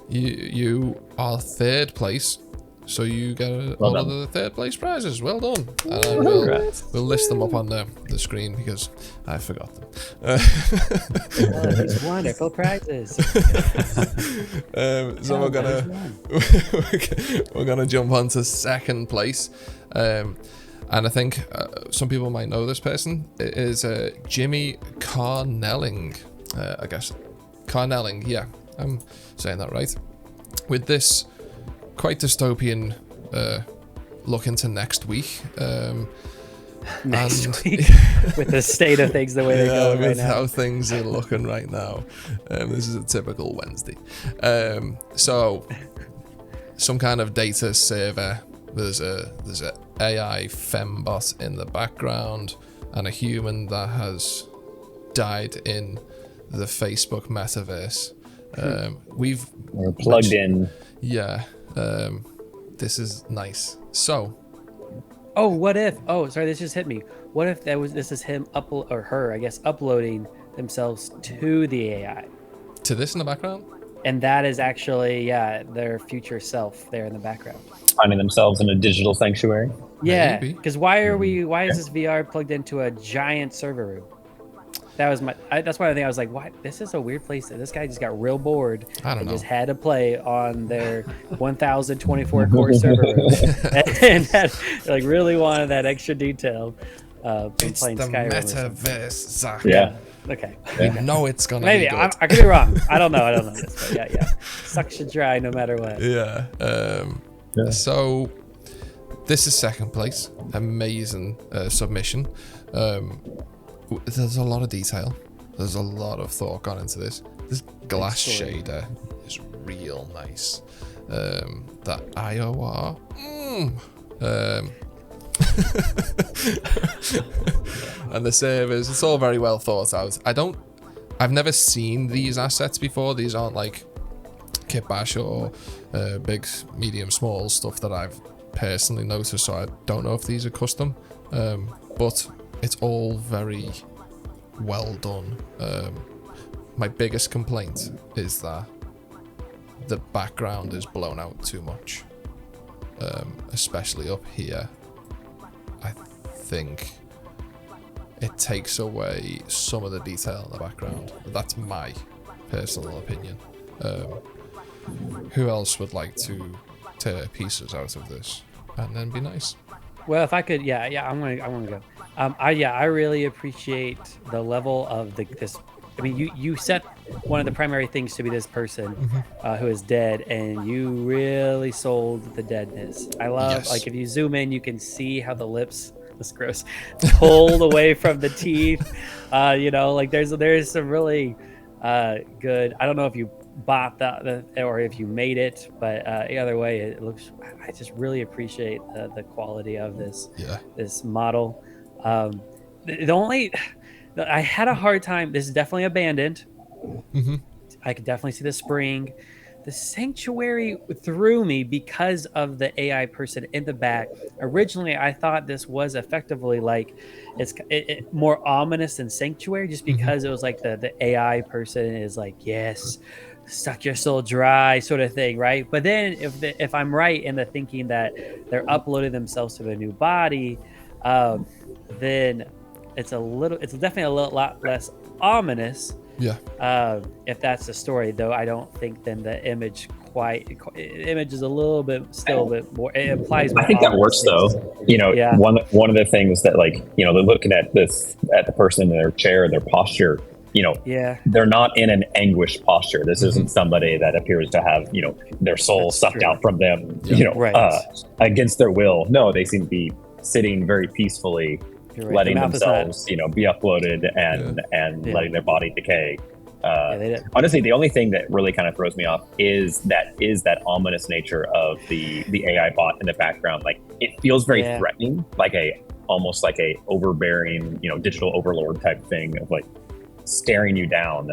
you are third place, so you get all of the third place prizes. Well done. And we'll list them up on the screen because I forgot them. These wonderful prizes. So we're gonna jump on to second place. And I think some people might know this person. It is Jimmy Carnelling. I guess Carnelling. Yeah, I'm saying that right. With this quite dystopian look into next week. Next week, with the state of things the way they're going right with now. how things are looking right now. This is a typical Wednesday. So, some kind of data server. There's a AI fembot in the background and a human that has died in the Facebook metaverse. We're plugged in. Yeah. This is nice. So. Oh, what if? Oh, sorry, this just hit me. What if this is him or her, I guess, uploading themselves to the AI? To this in the background? And that is actually, their future self there in the background. Finding themselves in a digital sanctuary. Yeah, because why is this VR plugged into a giant server room? That was that's why I think I was like, why? This is a weird place. This guy just got real bored and just had to play on their 1024 core server room. And had, like, really wanted that extra detail from it's playing the Skyrim. Metaverse, Zach. Yeah. Okay. You know it's gonna maybe be good. I could be wrong. I don't know this, but yeah. Sucks you dry no matter what. Yeah. So this is second place. Amazing submission. There's a lot of detail. There's a lot of thought gone into this. This glass shader is real nice. That IOR. And the servers, it's all very well thought out. I've never seen these assets before. These aren't like kitbash or big, medium, small stuff that I've personally noticed, so I don't know if these are custom. But it's all very well done. My biggest complaint is that the background is blown out too much, especially up here. I think it takes away some of the detail in the background. That's my personal opinion. Who else would like to tear pieces out of this and then be nice? Well, if I could, I'm gonna go. I really appreciate the level of this. I mean, you set one of the primary things to be this person who is dead, and you really sold the deadness. I love, like, if you zoom in, you can see how the lips, that's gross, pulled away from the teeth. Like there's some really good. I don't know if you bought that or if you made it, but either way, it looks. I just really appreciate the quality of this model. The only I had a hard time. This is definitely abandoned. I could definitely see the spring. The sanctuary threw me because of the AI person in the back. Originally, I thought this was effectively like it more ominous than sanctuary, just because it was like the AI person is like, yes, suck your soul dry sort of thing, right? But then if I'm right in the thinking that they're uploading themselves to a new body, then it's definitely a lot less ominous. Yeah. If that's the story, though, I don't think then the image is a little bit still a bit more. It implies more. I think that works things. though. You know, Yeah. one of the things that, like, you know, they're looking at the person in their chair, their posture. You know, Yeah. they're not in an anguished posture. This isn't somebody that appears to have, you know, their soul That's sucked true. out from them, Yeah. you know, Right. Against their will. No, they seem to be sitting very peacefully, You're right. letting The mouth is themselves, you know, be uploaded and Yeah. letting their body decay. They did. Honestly, the only thing that really kind of throws me off is that ominous nature of the AI bot in the background. Like, it feels very threatening, like almost like a overbearing, you know, digital overlord type thing of like staring you down.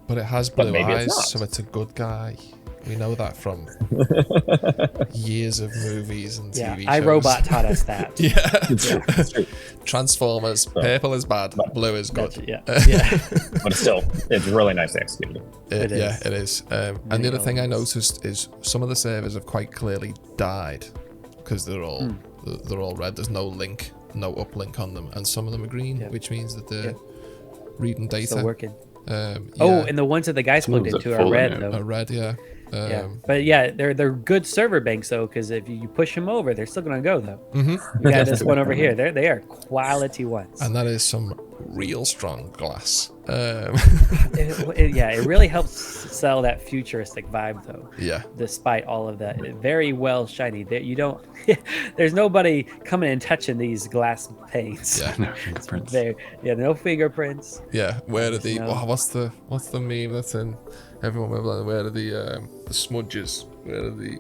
But it has blue eyes, so it's a good guy. We know that from years of movies and TV shows. iRobot taught us that. Yeah. Transformers, purple is bad, blue is good. But it's really nice executed. It is. And the other thing I noticed is some of the servers have quite clearly died because they're all red. There's no uplink on them, and some of them are green, which means that they're reading data. Still working. And the ones that the guys plugged into are red, though. Are red, yeah. But yeah, they're good server banks though, because if you push them over, they're still gonna go though. You got this one over here. They are quality ones, and that is some real strong glass. It really helps sell that futuristic vibe though. Yeah. Despite all of that, very well shiny. You don't. There's nobody coming and touching these glass panes. Yeah. No fingerprints. No fingerprints. Yeah. Where are the? What's the meme that's in? Everyone will be like, where are the smudges? Where are the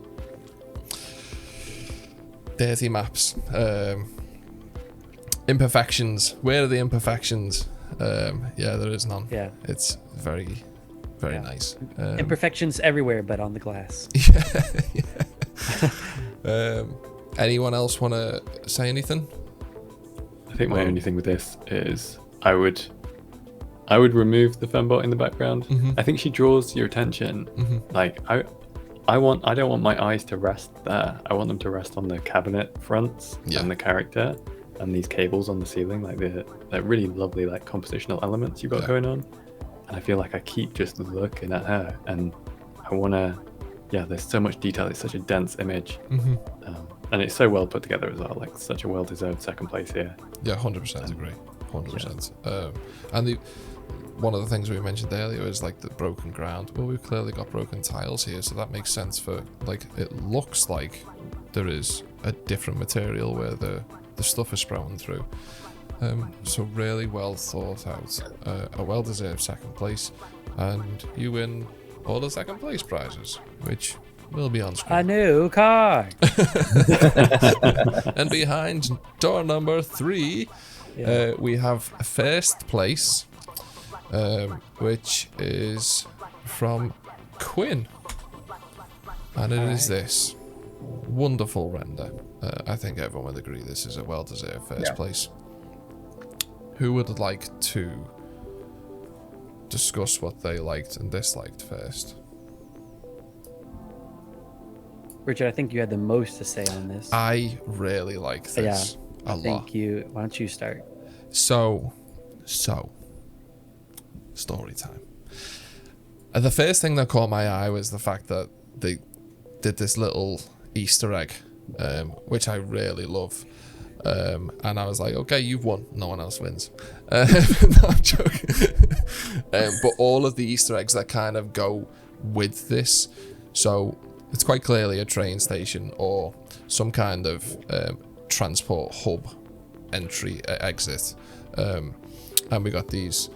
dirty maps? Imperfections. Where are the imperfections? There is none. Yeah. It's very, very nice. Imperfections everywhere, but on the glass. Anyone else want to say anything? I think my only thing with this is I would remove the fembot in the background. I think she draws your attention. Like I don't want my eyes to rest there. I want them to rest on the cabinet fronts and the character and these cables on the ceiling, like they're really lovely, like compositional elements you've got going on. And I feel like I keep just looking at her, and I want to. Yeah, there's so much detail. It's such a dense image, and it's so well put together as well. Like, such a well-deserved second place here. Yeah, 100% agree. 100%. And one of the things we mentioned earlier is like the broken ground. Well, we've clearly got broken tiles here, so that makes sense for, like, it looks like there is a different material where the stuff is sprouting through. So really well thought out. A well-deserved second place, and you win all the second place prizes, which will be on screen. A new car. And behind door number 3, we have first place, which is from Quinn, and it is this wonderful render. I think everyone would agree this is a well-deserved first place. Who would like to discuss what they liked and disliked first? Richard, I think you had the most to say on this. I really like this a lot. Why don't you start? So, story time. And the first thing that caught my eye was the fact that they did this little Easter egg, which I really love. And I was like, okay, you've won. No one else wins. No, I'm joking. But all of the Easter eggs that kind of go with this. So it's quite clearly a train station or some kind of transport hub entry exit. And we got these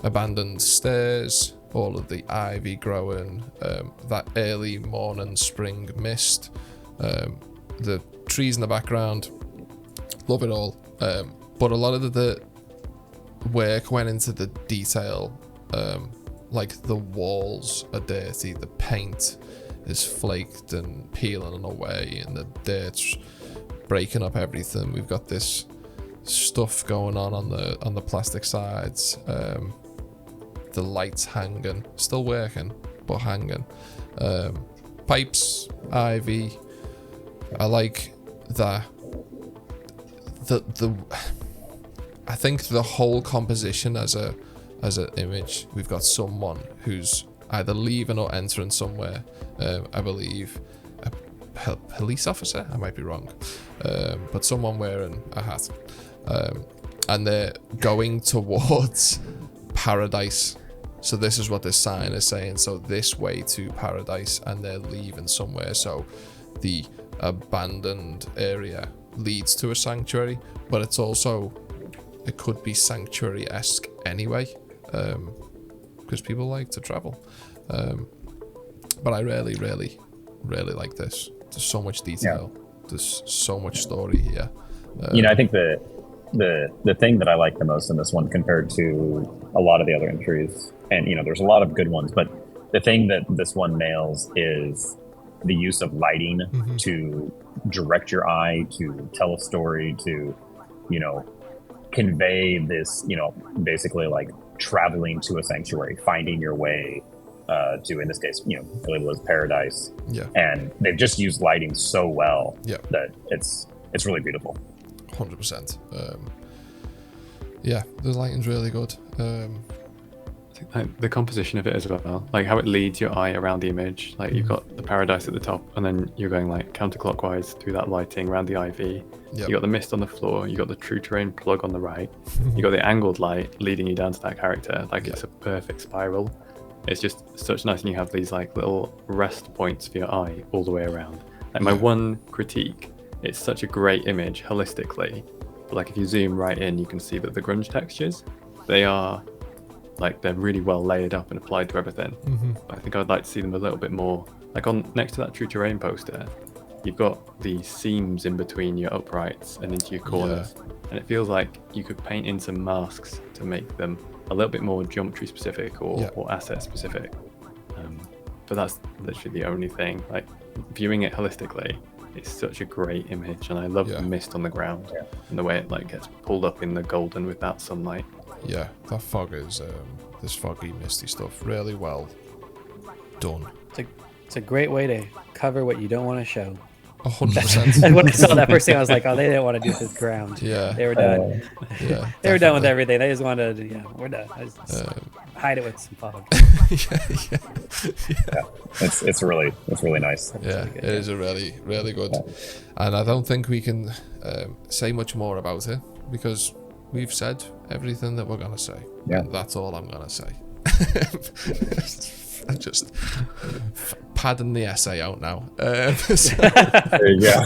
abandoned stairs, all of the ivy growing, that early morning spring mist, the trees in the background. Love it all. But a lot of the work went into the detail. Like the walls are dirty, the paint is flaked and peeling away, and the dirt's breaking up everything. We've got this stuff going on the plastic sides. The lights hanging, still working, but hanging. Pipes, ivy. I like that. I think the whole composition as an image, we've got someone who's either leaving or entering somewhere. I believe a police officer. I might be wrong, but someone wearing a hat, and they're going towards paradise. So this is what this sign is saying. So this way to paradise, and they're leaving somewhere. So the abandoned area leads to a sanctuary, but it could be sanctuary-esque anyway, because people like to travel. But I really like this. There's so much detail. Yeah. There's so much story here. I think the thing that I like the most in this one compared to a lot of the other entries, and there's a lot of good ones, but the thing that this one nails is the use of lighting to direct your eye, to tell a story, to convey this, basically like traveling to a sanctuary, finding your way to, in this case, really was paradise. Yeah. And they've just used lighting so well that it's really beautiful. 100%. Yeah, the lighting's really good. I think the composition of it as well, like how it leads your eye around the image. Like you've got the paradise at the top, and then you're going like counterclockwise through that lighting around the ivy. Yep. You got the mist on the floor. You got the true terrain plug on the right. You got the angled light leading you down to that character. Like it's a perfect spiral. It's just such nice, and you have these like little rest points for your eye all the way around. Like my one critique, it's such a great image holistically, but like if you zoom right in, you can see that the grunge textures, they're really well layered up and applied to everything. But I think I'd like to see them a little bit more, like on next to that true terrain poster, you've got the seams in between your uprights and into your corners, and it feels like you could paint in some masks to make them a little bit more geometry specific or asset specific. But that's literally the only thing. Like viewing it holistically, it's such a great image, and I love the mist on the ground and the way it like gets pulled up in the golden with that sunlight. Yeah, that fog is this foggy, misty stuff. Really well done. It's a great way to cover what you don't want to show. 100%. And when I saw that first thing, I was like, oh, they didn't want to do this ground. Yeah. They were done. They were done with everything. They just wanted to, we're done. Hide it with some fog. It's really nice. Yeah, it is a really good. And I don't think we can say much more about it because we've said everything that we're going to say. Yeah. And that's all I'm going to say. I'm just padding the essay out now. There you go.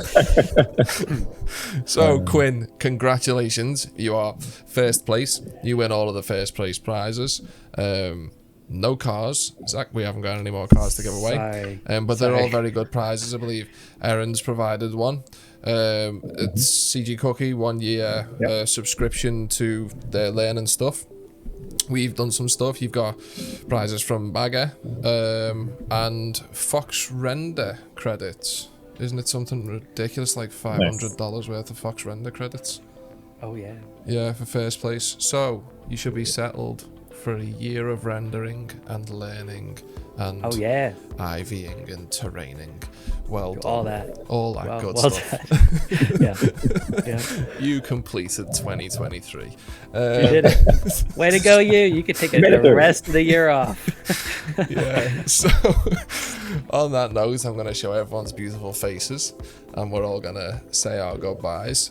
So Quinn, congratulations. You are first place. You win all of the first place prizes. No cars. Zach, we haven't got any more cars to give away. But they're all very good prizes, I believe. Erin's provided one. It's CG Cookie, 1 year subscription to their learning stuff. We've done some stuff. You've got prizes from Bagger and Fox Render credits. Isn't it something ridiculous like $500 worth of Fox Render credits? Oh, yeah. Yeah, for first place. So you should be settled for a year of rendering and learning and IVing and terraining. Well done. All that good stuff. Yeah. You completed 2023. You did it. Way to go, you. You could take the rest of the year off. So on that note, I'm going to show everyone's beautiful faces and we're all going to say our goodbyes.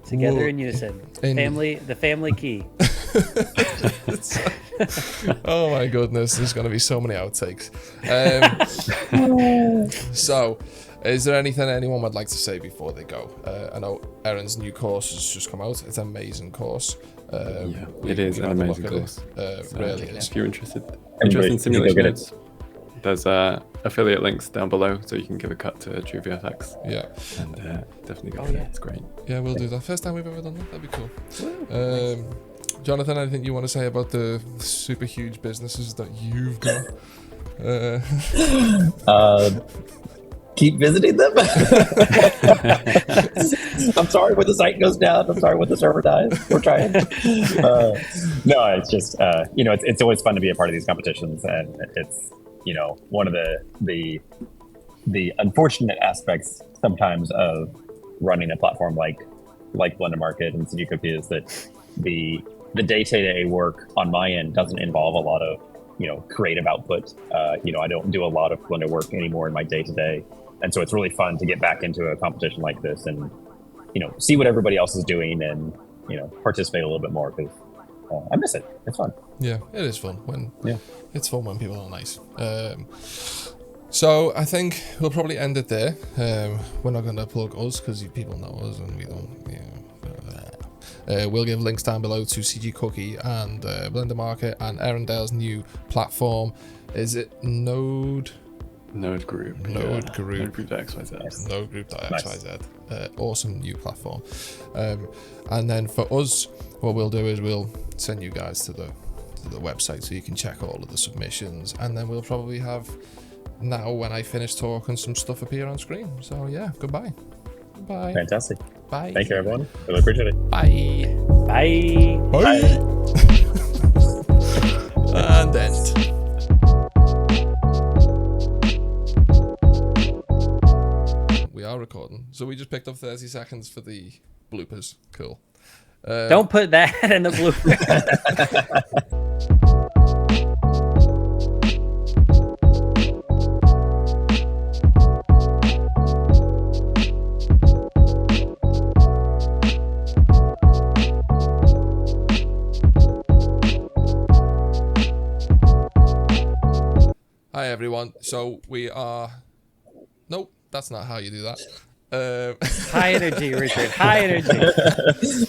Together in unison. The family key. Oh my goodness, there's going to be so many outtakes. So, is there anything anyone would like to say before they go? I know Erin's new course has just come out. It's an amazing course. It is an amazing course. Really is. If you're interested in simulation notes, there's affiliate links down below, so you can give a cut to True-vfx. Yeah. And definitely go for it. It's great. Yeah, we'll do that. First time we've ever done that. That'd be cool. Jonathan, anything you want to say about the super huge businesses that you've got? Keep visiting them. I'm sorry when the site goes down. I'm sorry when the server dies. We're trying. No, it's just it's always fun to be a part of these competitions, and it's one of the unfortunate aspects sometimes of running a platform like Abandoned Market and CG Cookie is that the day-to-day work on my end doesn't involve a lot of creative output. I don't do a lot of Blender work anymore in my day-to-day. And so it's really fun to get back into a competition like this and, see what everybody else is doing and, participate a little bit more because I miss it. It's fun. Yeah, it is fun it's fun when people are nice. So I think we'll probably end it there. We're not going to plug us because people know us and we don't, we'll give links down below to CG Cookie and Blender Market and Arendale's new platform. Is it Node Group XYZ. Node Group.xyz. Awesome new platform. And then for us, what we'll do is we'll send you guys to the website so you can check all of the submissions, and then we'll probably have, now when I finish talking, some stuff appear on screen. So yeah, goodbye. Bye. Fantastic. Bye. Thank you, everyone. Really appreciate it. Bye. Bye. Bye. And end. We are recording, so we just picked up 30 seconds for the bloopers. Cool. Don't put that in the blooper. Hi everyone. So we are. Nope, that's not how you do that. High energy, Richard. High energy.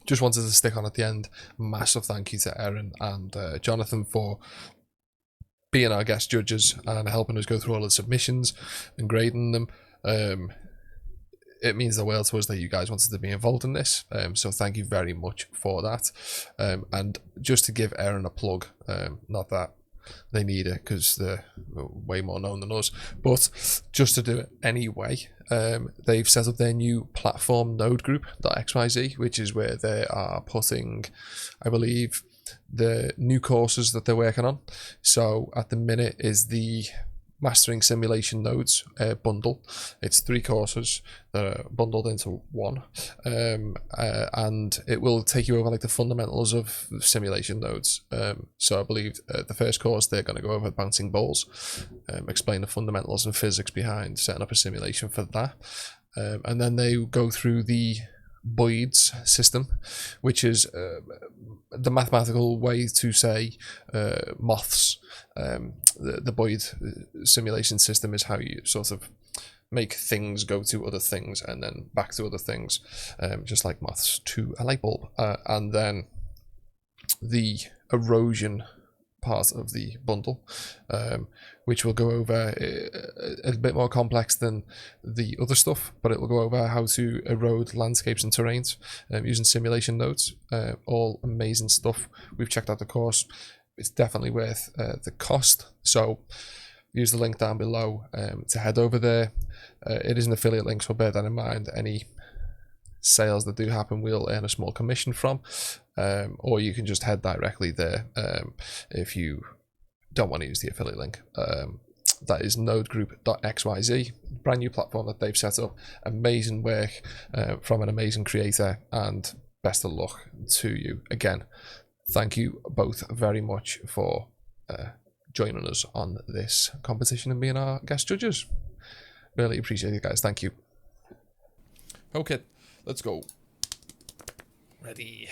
just wanted to stick on at the end. Massive thank you to Erin and Jonathan for being our guest judges and helping us go through all the submissions and grading them. It means the world to us that you guys wanted to be involved in this, so thank you very much for that. And just to give Erin a plug, not that they need it because they're way more known than us, but just to do it anyway, they've set up their new platform node group.xyz, which is where they are putting, I believe, the new courses that they're working on. So at the minute is the Mastering Simulation Nodes bundle. It's 3 courses that are bundled into one, and it will take you over like the fundamentals of simulation nodes. So I believe the first course they're going to go over bouncing balls, explain the fundamentals and physics behind setting up a simulation for that, and then they go through the Boyd's system, which is the mathematical way to say moths. The Boyd simulation system is how you sort of make things go to other things and then back to other things, just like moths to a light bulb. And then the erosion part of the bundle, which will go over a bit more complex than the other stuff, but it will go over how to erode landscapes and terrains using simulation nodes. All amazing stuff. We've checked out the course. It's definitely worth the cost, so use the link down below to head over there. It is an affiliate link, so bear that in mind. Any sales that do happen, we'll earn a small commission from, or you can just head directly there if you don't want to use the affiliate link. That is nodegroup.xyz, brand new platform that they've set up. Amazing work from an amazing creator, and best of luck to you. Again, thank you both very much for joining us on this competition and being our guest judges. Really appreciate it, guys. Thank you. Okay, let's go. Ready.